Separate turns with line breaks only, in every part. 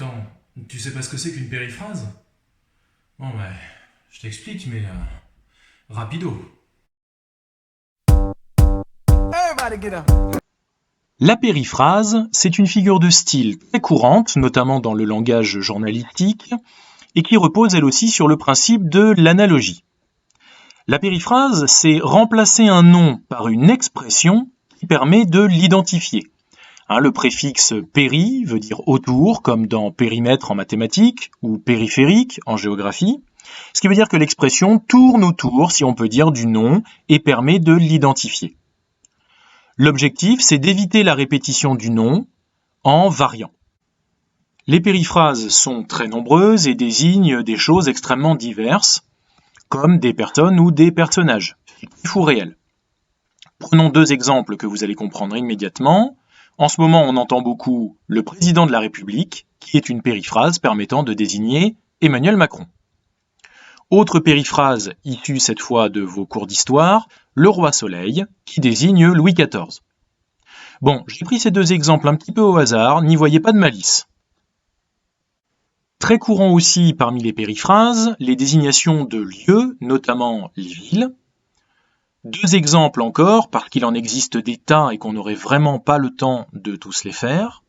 attends, tu sais pas ce que c'est qu'une périphrase? Bon, je t'explique, mais rapido.
La périphrase, c'est une figure de style très courante, notamment dans le langage journalistique, et qui repose elle aussi sur le principe de l'analogie. La périphrase, c'est remplacer un nom par une expression qui permet de l'identifier. Le préfixe péri veut dire autour, comme dans périmètre en mathématiques, ou périphérique en géographie, ce qui veut dire que l'expression tourne autour, si on peut dire, du nom et permet de l'identifier. L'objectif, c'est d'éviter la répétition du nom en variant. Les périphrases sont très nombreuses et désignent des choses extrêmement diverses, comme des personnes ou des personnages, fictifs ou réels. Prenons deux exemples que vous allez comprendre immédiatement. En ce moment, on entend beaucoup le président de la République, qui est une périphrase permettant de désigner Emmanuel Macron. Autre périphrase issue cette fois de vos cours d'histoire, le roi Soleil, qui désigne Louis XIV. Bon, j'ai pris ces deux exemples un petit peu au hasard, n'y voyez pas de malice. Très courant aussi parmi les périphrases, les désignations de lieux, notamment les villes. Deux exemples encore, parce qu'il en existe des tas et qu'on n'aurait vraiment pas le temps de tous les faire.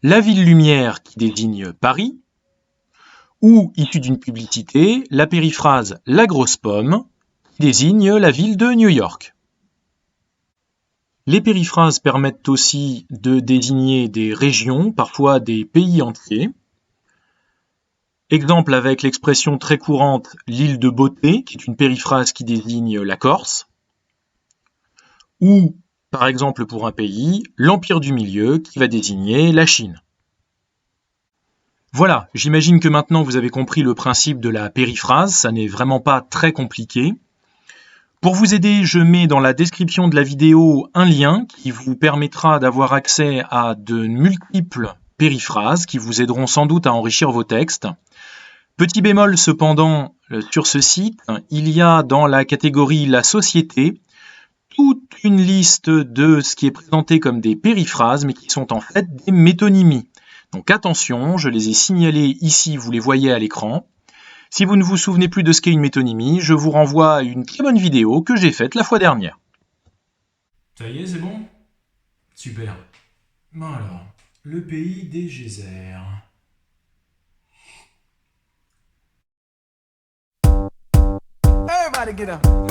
La ville lumière qui désigne Paris, ou, issue d'une publicité, la périphrase la grosse pomme qui désigne la ville de New York. Les périphrases permettent aussi de désigner des régions, parfois des pays entiers. Exemple avec l'expression très courante « l'île de beauté » qui est une périphrase qui désigne la Corse. Ou, par exemple pour un pays, l'Empire du Milieu qui va désigner la Chine. Voilà, j'imagine que maintenant vous avez compris le principe de la périphrase, ça n'est vraiment pas très compliqué. Pour vous aider, je mets dans la description de la vidéo un lien qui vous permettra d'avoir accès à de multiples périphrases qui vous aideront sans doute à enrichir vos textes. Petit bémol cependant, sur ce site, il y a dans la catégorie La Société toute une liste de ce qui est présenté comme des périphrases, mais qui sont en fait des métonymies. Donc attention, je les ai signalées ici, vous les voyez à l'écran. Si vous ne vous souvenez plus de ce qu'est une métonymie, je vous renvoie à une très bonne vidéo que j'ai faite la fois dernière.
Ça y est, c'est bon? Super. Bon alors, le pays des geysers.
Everybody get up.